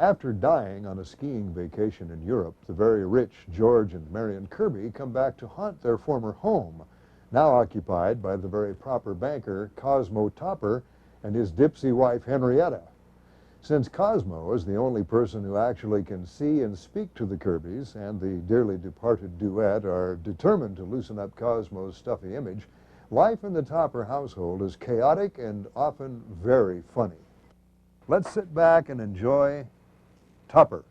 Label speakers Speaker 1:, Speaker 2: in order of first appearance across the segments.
Speaker 1: After dying on a skiing vacation in Europe, the very rich George and Marion Kirby come back to haunt their former home, now occupied by the very proper banker Cosmo Topper and his dipsy wife Henrietta. Since Cosmo is the only person who actually can see and speak to the Kirbys, and the dearly departed duet are determined to loosen up Cosmo's stuffy image, life in the Topper household is chaotic and often very funny. Let's sit back and enjoy Topper.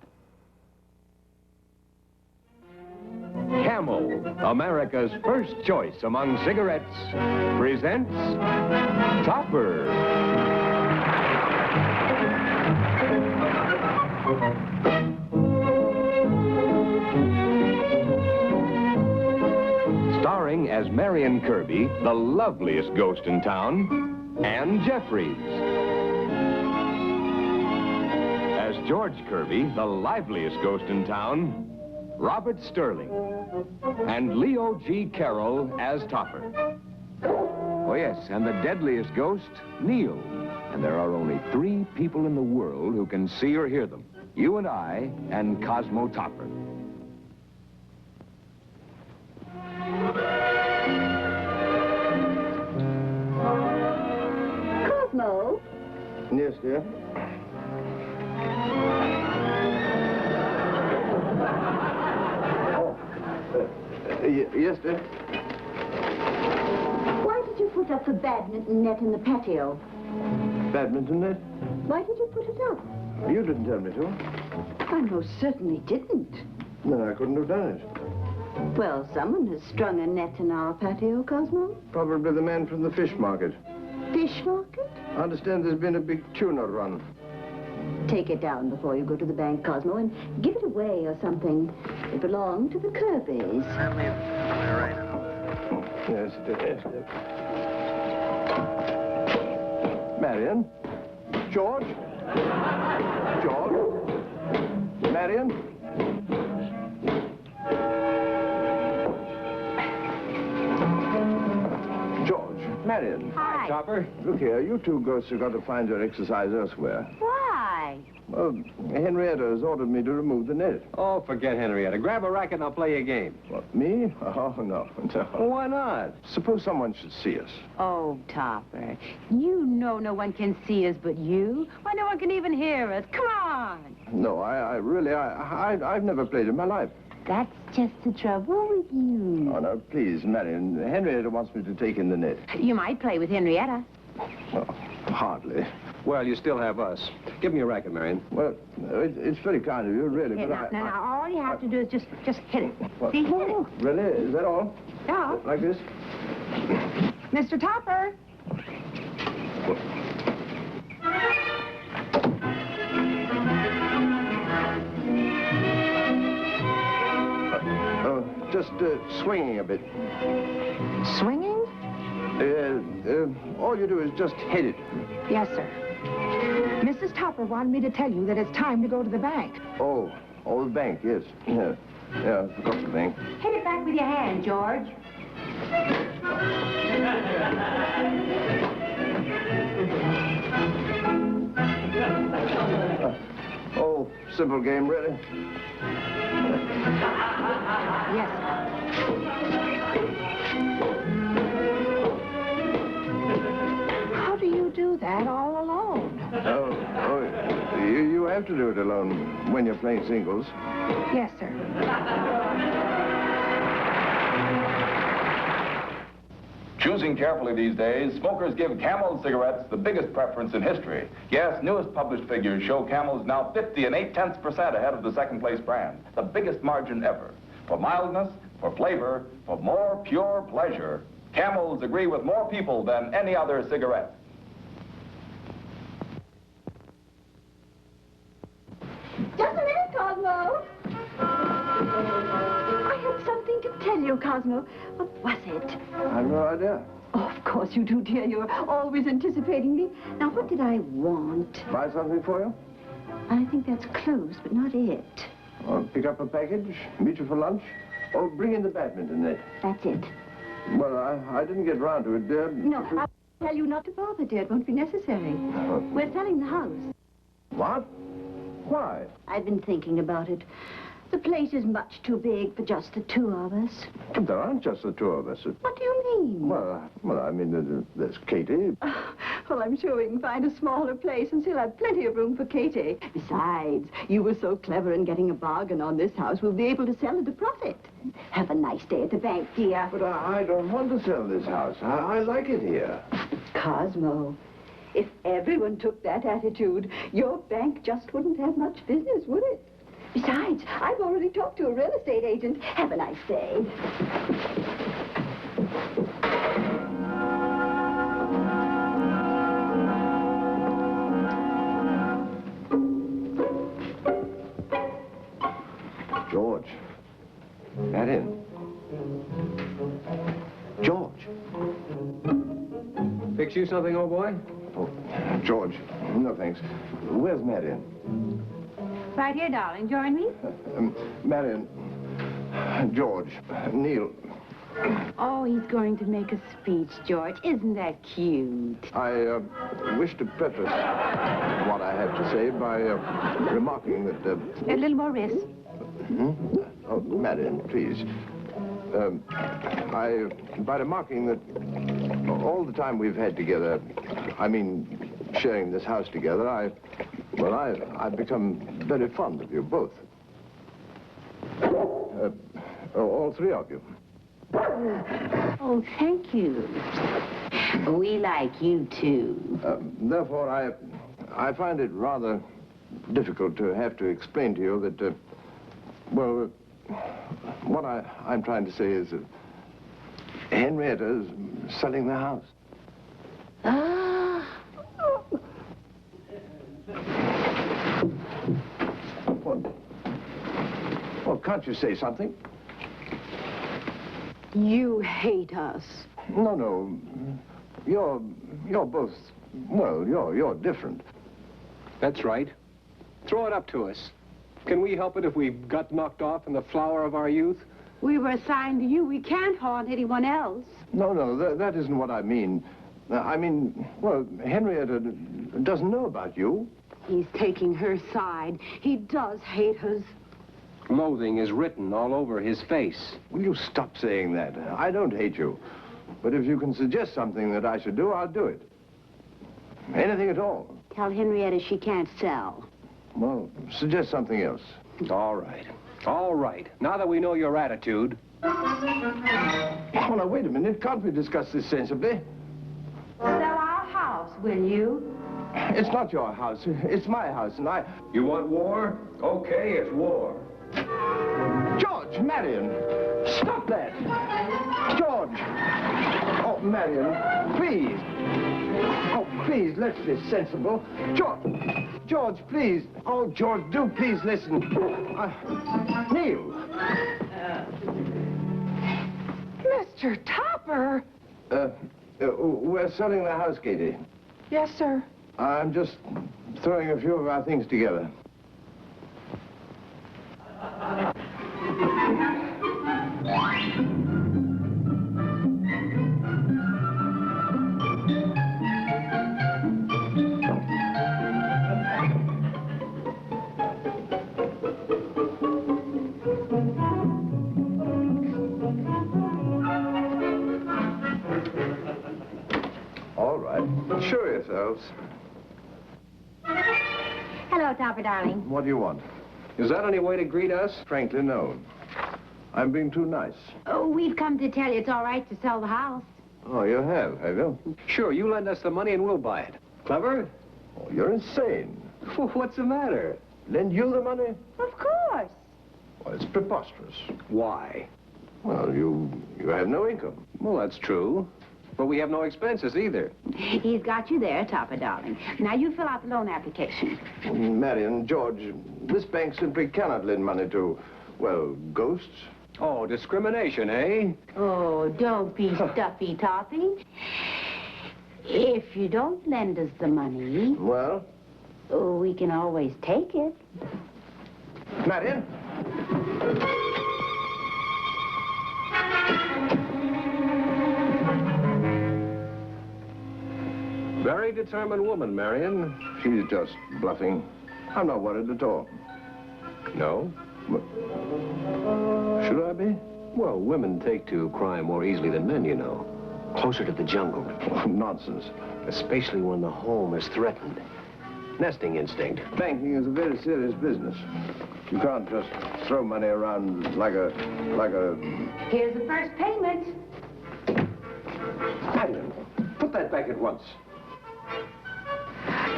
Speaker 2: Camel, America's first choice among cigarettes, presents Topper. Starring as Marion Kirby, the loveliest ghost in town, Ann Jeffries. As George Kirby, the liveliest ghost in town, Robert Sterling. And Leo G. Carroll as Topper. Oh, yes, and the deadliest ghost, Neil. And there are only 3 people in the world who can see or hear them. You and I and Cosmo Topper.
Speaker 3: Cosmo?
Speaker 4: Yes, dear? Yes, dear?
Speaker 3: Why did you put up the badminton net in the patio?
Speaker 4: Badminton net?
Speaker 3: Why did you put it up?
Speaker 4: You didn't tell me to.
Speaker 3: I most certainly didn't.
Speaker 4: Then I couldn't have done it.
Speaker 3: Well, someone has strung a net in our patio, Cosmo.
Speaker 4: Probably the man from the fish market.
Speaker 3: Fish market?
Speaker 4: I understand there's been a big tuna run.
Speaker 3: Take it down before you go to the bank, Cosmo, and give it away or something. It belonged to the Kirbys.
Speaker 4: Yes, it is. Marion? George? George? Marion? George, Marion.
Speaker 3: Hi.
Speaker 2: Topper.
Speaker 4: Look here, you 2 ghosts have got to find your exercise elsewhere.
Speaker 3: Why?
Speaker 4: Well, Henrietta has ordered me to remove the net.
Speaker 2: Oh, forget Henrietta. Grab a racket and I'll play you a game.
Speaker 4: What, me? Oh, no.
Speaker 2: Well, why not?
Speaker 4: Suppose someone should see us.
Speaker 5: Oh, Topper, you know no one can see us but you. Why, no one can even hear us. Come on.
Speaker 4: No, I've never played in my life.
Speaker 5: That's just the trouble with you.
Speaker 4: Oh, no, please, Marion. Henrietta wants me to take in the net.
Speaker 5: You might play with Henrietta.
Speaker 4: Well, hardly.
Speaker 2: Well, you still have us. Give me a racket, Marion.
Speaker 4: Well, it's very kind of you, really,
Speaker 5: Okay,
Speaker 4: but
Speaker 5: now, all you have to do is just hit it.
Speaker 4: What?
Speaker 5: See, hit it.
Speaker 4: Really? Is that all?
Speaker 5: Yeah.
Speaker 4: Like this?
Speaker 5: Mr. Topper.
Speaker 4: Just swinging a bit.
Speaker 5: Swinging?
Speaker 4: All you do is just hit it.
Speaker 5: Yes, sir. Mrs. Topper wanted me to tell you that it's time to go to the bank.
Speaker 4: Oh, the bank, yes. Yeah, I forgot the bank.
Speaker 5: Hit it back with your hand, George.
Speaker 4: Oh, simple game, really.
Speaker 5: Yes, How do you do that all alone?
Speaker 4: You have to do it alone when you're playing singles.
Speaker 5: Yes, sir.
Speaker 6: Choosing carefully these days, smokers give Camel cigarettes the biggest preference in history. Yes, newest published figures show Camel's now 50 and 8/10% ahead of the second-place brand. The biggest margin ever. For mildness, for flavor, for more pure pleasure, Camels agree with more people than any other cigarette.
Speaker 3: Just a minute, Cosmo. I have something to tell you, Cosmo. What was it?
Speaker 4: I've no idea.
Speaker 3: Oh, of course you do, dear. You're always anticipating me. Now, what did I want?
Speaker 4: Buy something for you?
Speaker 3: I think that's close, but not it.
Speaker 4: Or pick up a package, meet you for lunch, or bring in the badminton net.
Speaker 3: That's it.
Speaker 4: Well, I didn't get round to it, dear.
Speaker 3: No, I'll tell you not to bother, dear. It won't be necessary. We're selling the house.
Speaker 4: What? Why?
Speaker 3: I've been thinking about it. The place is much too big for just the two of us.
Speaker 4: But there aren't just the two of us.
Speaker 3: What do you mean?
Speaker 4: Well, I mean, there's Katie.
Speaker 3: Well, I'm sure we can find a smaller place and still have plenty of room for Katie. Besides, you were so clever in getting a bargain on this house, we'll be able to sell at a profit. Have a nice day at the bank, dear.
Speaker 4: But I don't want to sell this house. I like it here.
Speaker 3: Cosmo, if everyone took that attitude, your bank just wouldn't have much business, would it? Besides, I've already talked to a real estate agent. Have a nice day.
Speaker 4: George. Marion. George.
Speaker 7: Fix you something, old boy?
Speaker 4: Oh, George. No, thanks. Where's Marion?
Speaker 5: Right here, darling. Join me.
Speaker 4: Marion. George. Neil.
Speaker 5: Oh, he's going to make a speech, George. Isn't that cute?
Speaker 4: I wish to preface what I have to say by remarking that...
Speaker 5: A little more wrist.
Speaker 4: Oh, Marion, please. By remarking that all the time we've had together, I mean, sharing this house together, I've become very fond of you both. All three of you.
Speaker 5: Oh, thank you. We like you, too.
Speaker 4: Therefore, I find it rather difficult to have to explain to you that, well, what I'm trying to say is Henrietta's selling the house.
Speaker 5: Ah.
Speaker 4: Well, can't you say something?
Speaker 5: You hate us.
Speaker 4: No. You're both, well, you're different.
Speaker 7: That's right. Throw it up to us. Can we help it if we got knocked off in the flower of our youth?
Speaker 5: We were assigned to you. We can't haunt anyone else.
Speaker 4: No, that isn't what I mean. I mean, well, Henrietta doesn't know about you.
Speaker 5: He's taking her side. He does hate us.
Speaker 7: Loathing is written all over his face.
Speaker 4: Will you stop saying that? I don't hate you. But if you can suggest something that I should do, I'll do it. Anything at all.
Speaker 5: Tell Henrietta she can't sell.
Speaker 4: Well, suggest something else.
Speaker 7: All right. All right. Now that we know your attitude...
Speaker 4: Oh, now, wait a minute. Can't we discuss this sensibly?
Speaker 5: Sell our house, will you?
Speaker 4: It's not your house. It's my house, and I...
Speaker 2: You want war? Okay, it's war.
Speaker 4: George, Marion, stop that! George! Oh, Marion, please. Oh, please, let's be sensible. George, please. Oh, George, do please listen. Neil.
Speaker 5: Mr. Topper?
Speaker 4: We're selling the house, Katie.
Speaker 5: Yes, sir.
Speaker 4: I'm just throwing a few of our things together. All right. Show yourselves.
Speaker 5: Hello, Topper, darling.
Speaker 4: What do you want?
Speaker 7: Is that any way to greet us?
Speaker 4: Frankly, no. I'm being too nice.
Speaker 5: Oh, we've come to tell you it's all right to sell the house.
Speaker 4: Oh, you have you?
Speaker 7: Sure, you lend us the money and we'll buy it. Clever?
Speaker 4: Oh, you're insane.
Speaker 7: What's the matter?
Speaker 4: Lend you the money?
Speaker 5: Of course.
Speaker 4: Well, it's preposterous.
Speaker 7: Why?
Speaker 4: Well, you have no income.
Speaker 7: Well, that's true. But we have no expenses either.
Speaker 5: He's got you there, Topper, darling. Now you fill out the loan application.
Speaker 4: Marion, George, this bank simply cannot lend money to, well, ghosts.
Speaker 7: Oh, discrimination, eh?
Speaker 5: Oh, don't be stuffy, Toppy. If you don't lend us the money,
Speaker 4: Well,
Speaker 5: we can always take it.
Speaker 4: Marion?
Speaker 7: Very determined woman, Marion.
Speaker 4: She's just bluffing. I'm not worried at all.
Speaker 7: No?
Speaker 4: Should I be?
Speaker 7: Well, women take to crime more easily than men, you know. Closer to the jungle.
Speaker 4: Oh, nonsense.
Speaker 7: Especially when the home is threatened. Nesting instinct.
Speaker 4: Banking is a very serious business. You can't just throw money around like a...
Speaker 5: Here's the first payment.
Speaker 7: Madeline, put that back at once.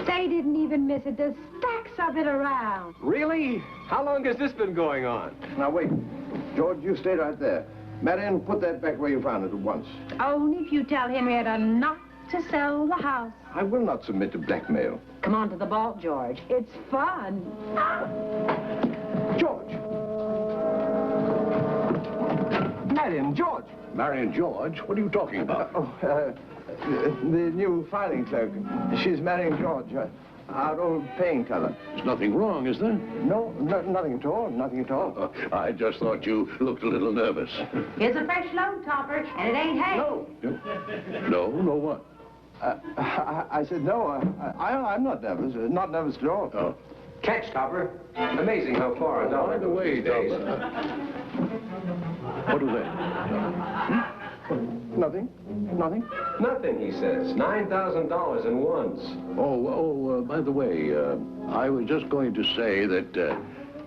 Speaker 5: They didn't even miss it. There's stacks of it around.
Speaker 7: Really? How long has this been going on?
Speaker 4: Now, wait. George, you stay right there. Marion, put that back where you found it at once.
Speaker 5: Only if you tell Henrietta not to sell the house.
Speaker 4: I will not submit to blackmail.
Speaker 5: Come on to the vault, George. It's fun.
Speaker 4: George! Marion, George!
Speaker 8: Marion George? What are you talking about?
Speaker 4: The new filing clerk. She's marrying George, our old paying teller.
Speaker 8: There's nothing wrong, is there?
Speaker 4: No, nothing at all, nothing at all.
Speaker 8: I just thought you looked a little nervous.
Speaker 5: Here's a fresh loan, Topper, and it ain't hay.
Speaker 4: No.
Speaker 8: No what?
Speaker 4: I said no, I'm not nervous, not nervous at all.
Speaker 8: Oh.
Speaker 7: Catch, Topper. Amazing how far a dollar
Speaker 8: By the way,
Speaker 7: these days.
Speaker 8: What was that?
Speaker 4: Nothing, nothing.
Speaker 7: Nothing, he says. $9,000 in ones.
Speaker 8: By the way, I was just going to say that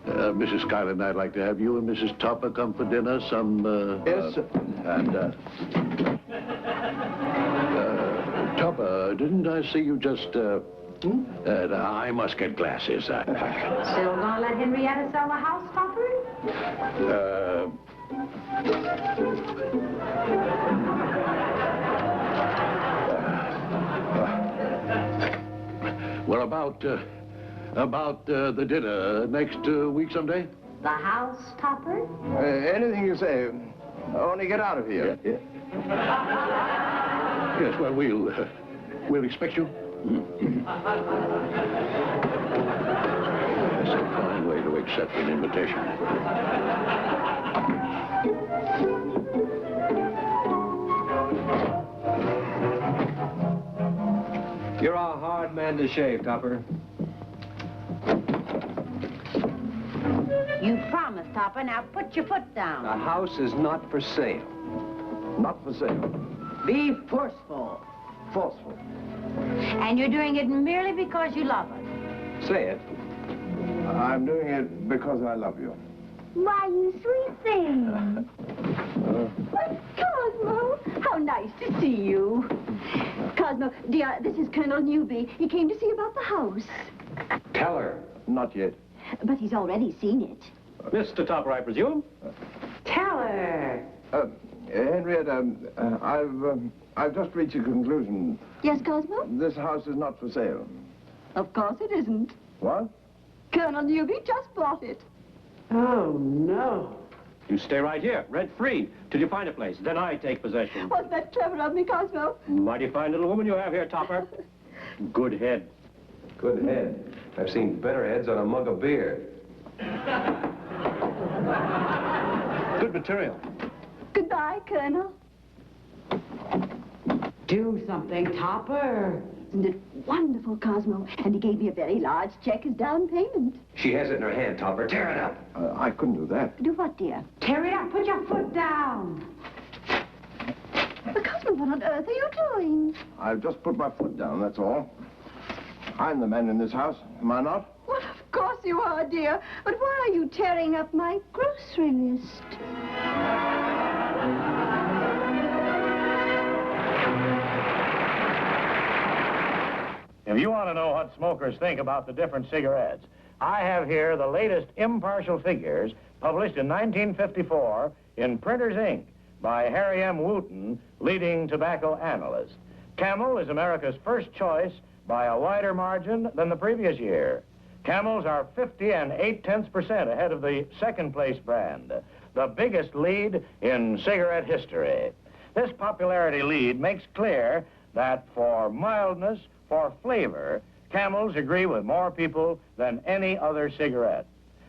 Speaker 8: Mrs. Schuyler and I'd like to have you and Mrs. Topper come for dinner
Speaker 4: Yes, sir.
Speaker 8: Topper, didn't I see you just, I must get glasses.
Speaker 5: Still gonna let Henrietta sell the house, Topper?
Speaker 8: Well, about the dinner next week someday?
Speaker 5: The house, Topper?
Speaker 4: Anything you say, only get out of here.
Speaker 8: Yeah. Yes, well, we'll expect you. That's a fine way to accept an invitation.
Speaker 7: You're a hard man to shave, Topper.
Speaker 5: You promised, Topper. Now put your foot down.
Speaker 7: The house is not for sale.
Speaker 4: Not for sale.
Speaker 5: Be forceful.
Speaker 4: Forceful.
Speaker 5: And you're doing it merely because you love us.
Speaker 7: Say it.
Speaker 4: I'm doing it because I love you.
Speaker 3: Why, you sweet thing. But Cosmo, how nice to see you. Cosmo, dear, this is Colonel Newby. He came to see about the house.
Speaker 7: Tell her.
Speaker 4: Not yet.
Speaker 3: But he's already seen it.
Speaker 7: Mr. Topper, I presume?
Speaker 5: Tell her.
Speaker 4: Henrietta, I've just reached a conclusion.
Speaker 3: Yes, Cosmo?
Speaker 4: This house is not for sale.
Speaker 3: Of course it isn't.
Speaker 4: What?
Speaker 3: Colonel Newby just bought it.
Speaker 5: Oh, no.
Speaker 9: You stay right here, rent-free, till you find a place. Then I take possession.
Speaker 3: Wasn't that clever of me, Cosmo?
Speaker 9: Mighty fine little woman you have here, Topper. Good head.
Speaker 7: Good head. I've seen better heads on a mug of beer.
Speaker 9: Good material.
Speaker 3: Goodbye, Colonel.
Speaker 5: Do something, Topper.
Speaker 3: Isn't it wonderful, Cosmo? And he gave me a very large check as down payment.
Speaker 7: She has it in her hand, Topper. Tear it up.
Speaker 4: I couldn't do that.
Speaker 3: Do what, dear?
Speaker 5: Tear it up. Put your foot down.
Speaker 3: But Cosmo, what on earth are you doing?
Speaker 4: I've just put my foot down, that's all. I'm the man in this house, am I not?
Speaker 3: Well, of course you are, dear. But why are you tearing up my grocery list?
Speaker 10: If you want to know what smokers think about the different cigarettes, I have here the latest impartial figures published in 1954 in Printer's Ink by Harry M. Wooten, leading tobacco analyst. Camel is America's first choice by a wider margin than the previous year. Camels are 50 and 0.8% ahead of the second-place brand, the biggest lead in cigarette history. This popularity lead makes clear that for mildness, for flavor, Camels agree with more people than any other cigarette.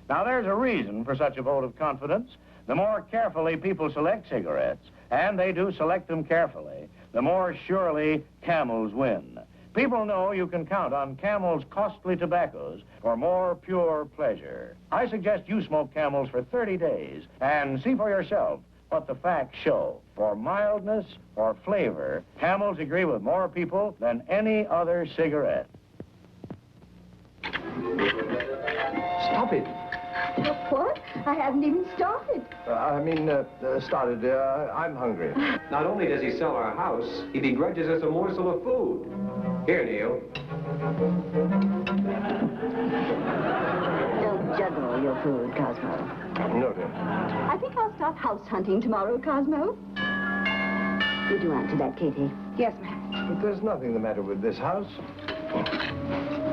Speaker 10: Now, there's a reason for such a vote of confidence. The more carefully people select cigarettes, and they do select them carefully, the more surely Camels win. People know you can count on Camel's costly tobaccos for more pure pleasure. I suggest you smoke Camels for 30 days and see for yourself what the facts show. For mildness or flavor, Camels agree with more people than any other cigarette.
Speaker 4: Stop it.
Speaker 3: What? I haven't even started.
Speaker 4: Started. I'm hungry.
Speaker 7: Not only does he sell our house, he begrudges us a morsel of food. Here, Neil.
Speaker 3: Don't juggle your food, Cosmo.
Speaker 4: Noted.
Speaker 3: I think I'll start house hunting tomorrow, Cosmo. Would you answer that, Katie?
Speaker 5: Yes, ma'am.
Speaker 4: But there's nothing the matter with this house.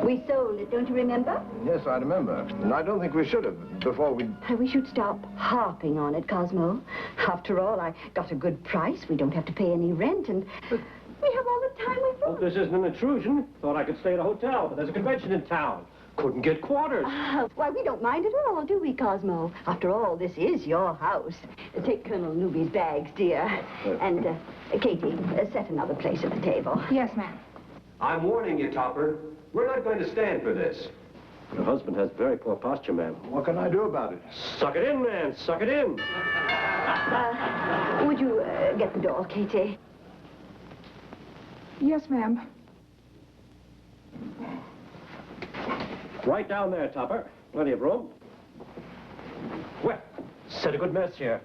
Speaker 3: We sold it, don't you remember?
Speaker 4: Yes, I remember. And I don't think we should have before we...
Speaker 3: We should stop harping on it, Cosmo. After all, I got a good price. We don't have to pay any rent, and we have all the time we
Speaker 9: Well,
Speaker 3: want.
Speaker 9: this isn't an intrusion. Thought I could stay at a hotel, but there's a convention in town. Couldn't get quarters.
Speaker 3: Why, we don't mind at all, do we, Cosmo? After all, this is your house. Take Colonel Newby's bags, dear. And, Katie, set another place at the table.
Speaker 5: Yes, ma'am.
Speaker 7: I'm warning you, Topper. We're not going to stand for this.
Speaker 9: Your husband has very poor posture, ma'am.
Speaker 4: What can I do about it?
Speaker 9: Suck it in, man. Suck it in.
Speaker 3: Would you get the door, Katie?
Speaker 5: Yes, ma'am.
Speaker 9: Right down there, Topper. Plenty of room. Well, set a good mess here.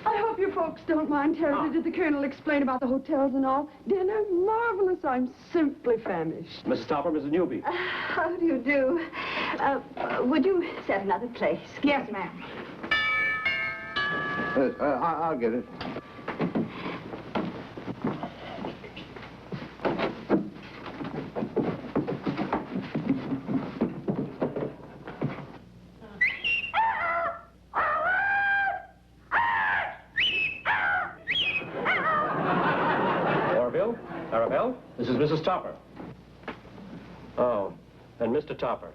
Speaker 11: I hope you folks don't mind terribly. Did the Colonel explain about the hotels and all? Dinner, marvelous. I'm simply famished.
Speaker 9: Mrs. Topper, Mrs. Newby.
Speaker 3: How do you do? Would you set another place?
Speaker 5: Yes, ma'am.
Speaker 4: I'll get it.
Speaker 9: Arabelle, this is Mrs. Topper. Oh, and Mr. Topper.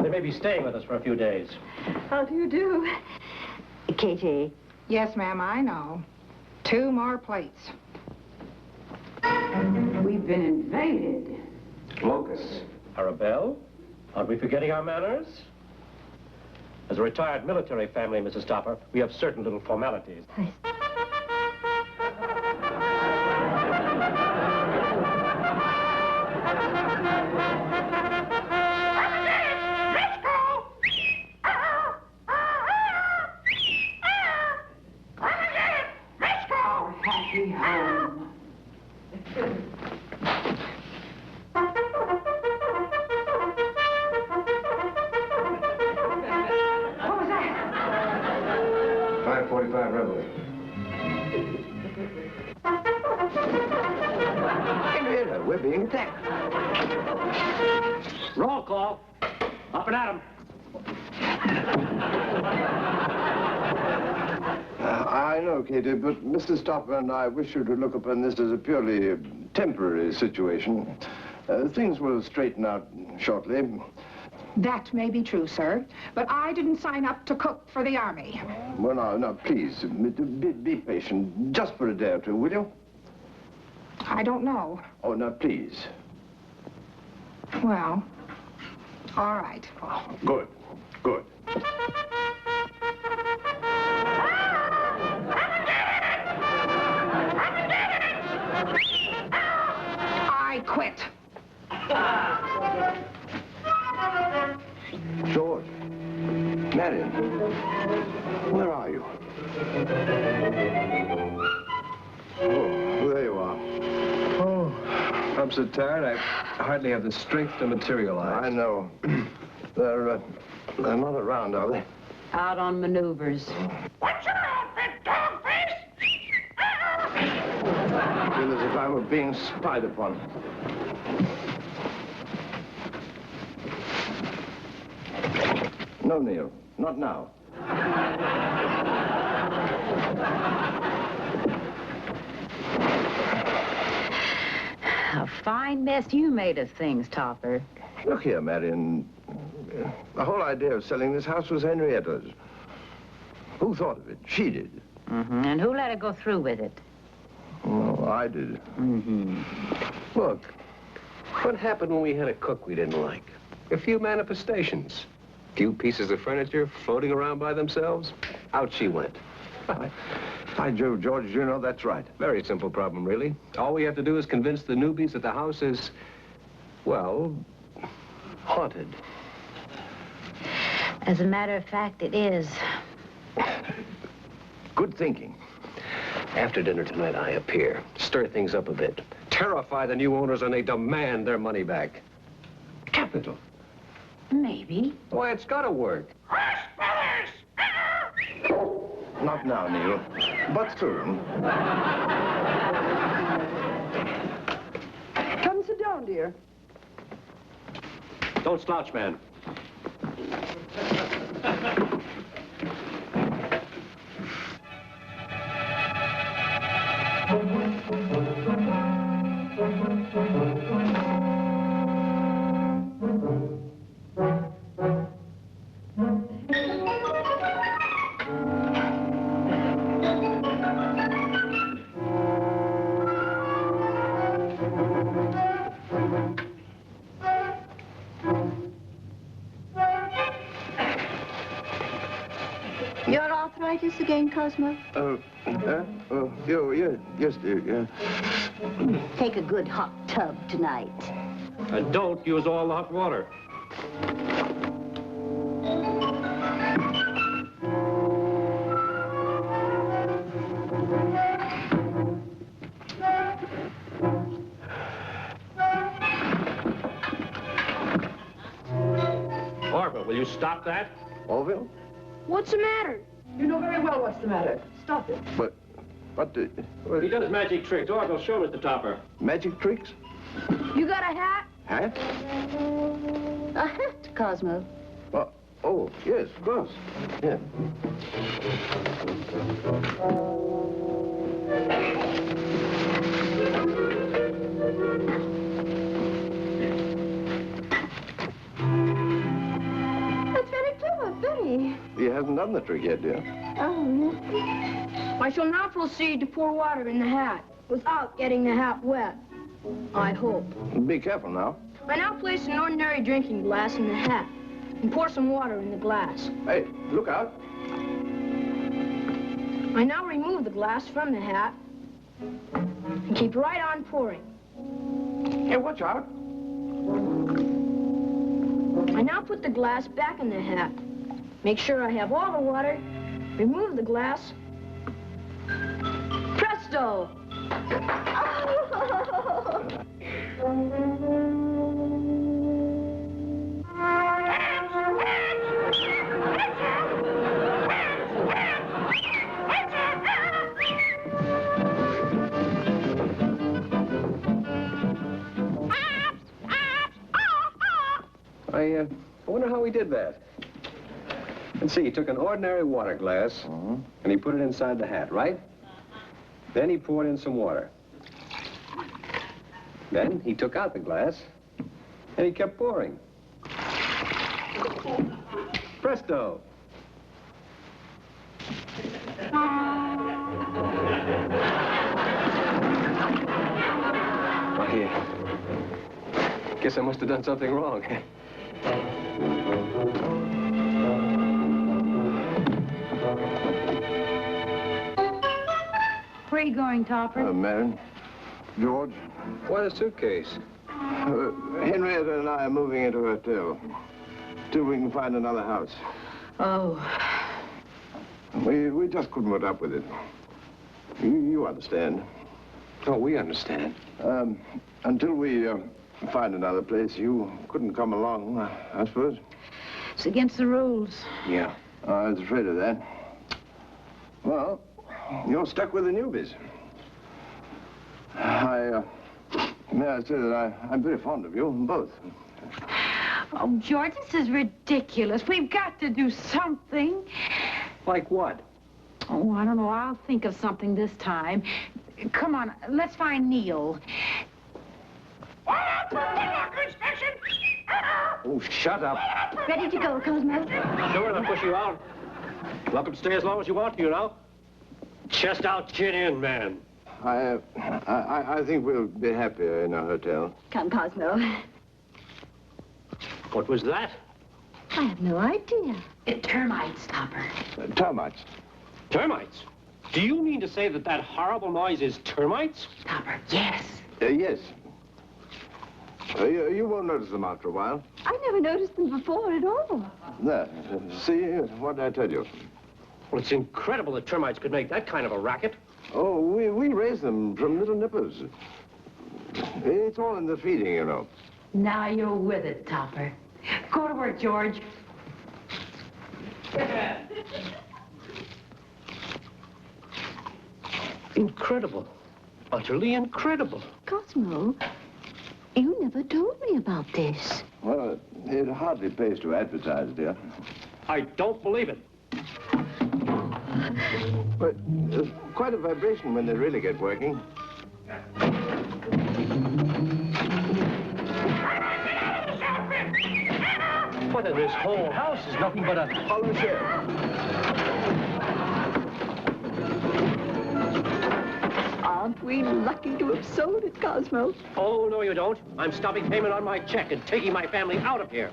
Speaker 9: They may be staying with us for a few days.
Speaker 3: How do you do? Katie.
Speaker 5: Yes, ma'am, I know. 2 more plates. We've been invaded.
Speaker 9: Locusts. Arabelle, aren't we forgetting our manners? As a retired military family, Mrs. Topper, we have certain little formalities.
Speaker 4: Henrietta, we're being attacked.
Speaker 9: Roll call. Up and at 'em.
Speaker 4: I know, Katie, but Mr. Stopper and I wish you to look upon this as a purely temporary situation. Things will straighten out shortly.
Speaker 5: That may be true, sir, but I didn't sign up to cook for the Army.
Speaker 4: Well, now, please, be patient. Just for a day or two, will you?
Speaker 5: I don't know.
Speaker 4: Oh, now, please.
Speaker 5: Well, all right.
Speaker 4: Oh, good, good.
Speaker 5: I quit.
Speaker 4: George, Marion, where are you? Oh, there you are.
Speaker 12: Oh, I'm so tired, I hardly have the strength to materialize.
Speaker 4: I know. They're not around, are they?
Speaker 5: Out on maneuvers.
Speaker 10: What's your outfit, dogface?
Speaker 4: I feel as if I were being spied upon. No, Neil, not now.
Speaker 5: A fine mess you made of things, Topper.
Speaker 4: Look here, Marion. The whole idea of selling this house was Henrietta's. Who thought of it? She did.
Speaker 5: And who let her go through with it?
Speaker 4: Well, I did.
Speaker 7: Look, what happened when we had a cook we didn't like? A few manifestations. A few pieces of furniture floating around by themselves. Out she went.
Speaker 4: By Jove, George, you know that's right.
Speaker 7: Very simple problem, really. All we have to do is convince the newbies that the house is, well, haunted.
Speaker 5: As a matter of fact, it is.
Speaker 4: Good thinking.
Speaker 7: After dinner tonight, I appear. Stir things up a bit. Terrify the new owners and they demand their money back. Capital.
Speaker 5: Maybe.
Speaker 7: Why, it's got to work.
Speaker 4: Not now, Neil, but soon.
Speaker 11: Come sit down, dear.
Speaker 7: Don't slouch, man.
Speaker 3: Your arthritis again, Cosmo?
Speaker 4: Yes, dear, yeah.
Speaker 3: Take a good hot tub tonight.
Speaker 9: And don't use all the hot water. Orville, will you stop that?
Speaker 4: Orville?
Speaker 11: What's the matter? You know very well what's the matter. Stop it.
Speaker 4: But
Speaker 9: He does magic tricks. Orville, show Mr. Topper.
Speaker 4: magic tricks?
Speaker 11: You got a hat?
Speaker 4: Hat?
Speaker 3: A hat, Cosmo.
Speaker 4: Oh, yes, of course. Yeah.
Speaker 3: That's very clever, very.
Speaker 4: He hasn't done the trick yet, dear.
Speaker 3: Oh.
Speaker 11: I shall now proceed to pour water in the hat without getting the hat wet. I hope.
Speaker 4: Be careful now.
Speaker 11: I now place an ordinary drinking glass in the hat and pour some water in the glass.
Speaker 4: Hey, look out.
Speaker 11: I now remove the glass from the hat and keep right on pouring.
Speaker 4: Hey, watch out.
Speaker 11: I now put the glass back in the hat. Make sure I have all the water. Remove the glass. Presto!
Speaker 7: I wonder how he did that. Let's see, he took an ordinary water glass, and he put it inside the hat, right? Then he poured in some water. Then he took out the glass, and he kept pouring. Presto! I guess I must have done something wrong.
Speaker 5: Where are you going, Topper?
Speaker 4: Marion, George.
Speaker 7: Why the suitcase?
Speaker 4: Henrietta and I are moving into a hotel till we can find another house.
Speaker 5: Oh.
Speaker 4: We just couldn't put up with it. You understand.
Speaker 7: Oh, we understand.
Speaker 4: Until we find another place, you couldn't come along, I suppose.
Speaker 5: It's against the rules.
Speaker 4: Yeah. I was afraid of that. Well, you're stuck with the newbies. May I say that I'm very fond of you, both.
Speaker 5: Oh, George, this is ridiculous. We've got to do something.
Speaker 7: Like what?
Speaker 5: Oh, I don't know. I'll think of something this time. Come on, let's find Neil.
Speaker 7: Oh, shut up.
Speaker 3: Ready to go, Cosmo?
Speaker 9: Sure, they'll push you out. Welcome to stay as long as you want to, you know. Chest out, chin in, man.
Speaker 4: I think we'll be happier in a hotel.
Speaker 3: Come, Cosmo.
Speaker 9: What was that?
Speaker 3: I have no idea.
Speaker 5: Termites, Topper.
Speaker 4: Termites.
Speaker 9: Termites? Do you mean to say that that horrible noise is termites?
Speaker 5: Topper, yes.
Speaker 4: Yes. You won't notice them after a while.
Speaker 3: I never noticed them before at all.
Speaker 4: There. See, what did I tell you?
Speaker 9: Well, it's incredible that termites could make that kind of a racket.
Speaker 4: Oh, we raise them from little nippers. It's all in the feeding, you know.
Speaker 5: Now you're with it, Topper. Go to work, George.
Speaker 9: Incredible. Utterly incredible.
Speaker 3: Cosmo, you never told me about this.
Speaker 4: Well, it hardly pays to advertise, dear.
Speaker 9: I don't believe it.
Speaker 4: But quite a vibration when they really get working.
Speaker 9: What in this whole house is nothing but a hollow shell.
Speaker 3: Aren't we lucky to have sold it, Cosmo?
Speaker 9: Oh, no, you don't. I'm stopping payment on my check and taking my family out of here.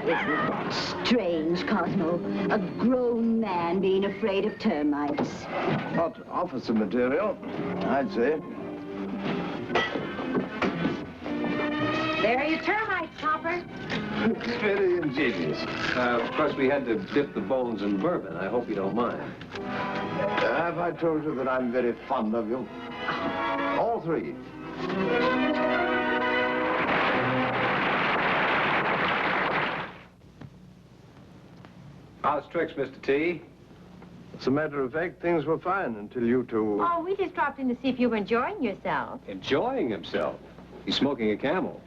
Speaker 3: Isn't that strange, Cosmo? A grown man being afraid of termites.
Speaker 4: Hot officer material, I'd say.
Speaker 5: There are your termites, Topper.
Speaker 4: It's very ingenious.
Speaker 7: Of course, we had to dip the bones in bourbon. I hope you don't mind.
Speaker 4: Have I told you that I'm very fond of you? All three.
Speaker 7: How's tricks, Mr. T?
Speaker 4: As a matter of fact, things were fine until you two...
Speaker 5: Oh, we just dropped in to see if you were enjoying yourself.
Speaker 7: Enjoying himself. He's smoking a Camel.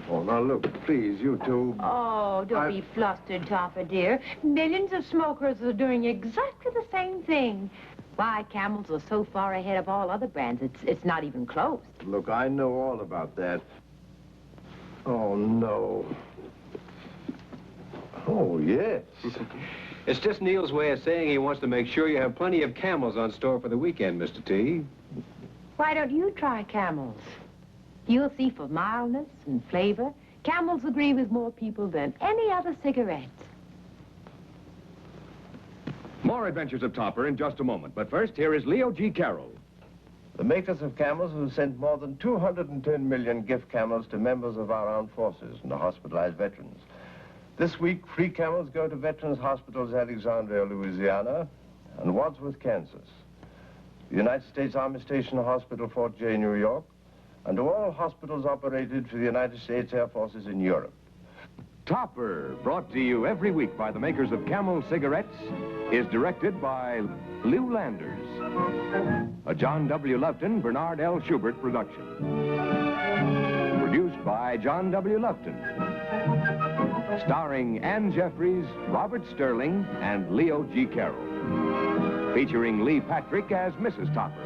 Speaker 4: Oh, now look, please, you two...
Speaker 5: Oh, don't be flustered, Topper, dear. Millions of smokers are doing exactly the same thing. Why, Camels are so far ahead of all other brands, it's not even close.
Speaker 4: Look, I know all about that. Oh, no. Oh, yes.
Speaker 7: It's just Neil's way of saying he wants to make sure you have plenty of Camels on store for the weekend, Mr. T.
Speaker 5: Why don't you try Camels? You'll see for mildness and flavor, Camels agree with more people than any other cigarettes.
Speaker 2: More adventures of Topper in just a moment. But first, here is Leo G. Carroll.
Speaker 4: The makers of Camels have sent more than 210 million gift Camels to members of our armed forces and the hospitalized veterans. This week, free Camels go to Veterans Hospitals Alexandria, Louisiana, and Wadsworth, Kansas. The United States Army Station Hospital, Fort Jay, New York, and to all hospitals operated for the United States Air Forces in Europe.
Speaker 2: Topper, brought to you every week by the makers of Camel cigarettes, is directed by Lew Landers. A John W. Lufton, Bernard L. Schubert production. Produced by John W. Lufton. Starring Ann Jeffries, Robert Sterling, and Leo G. Carroll. Featuring Lee Patrick as Mrs. Topper.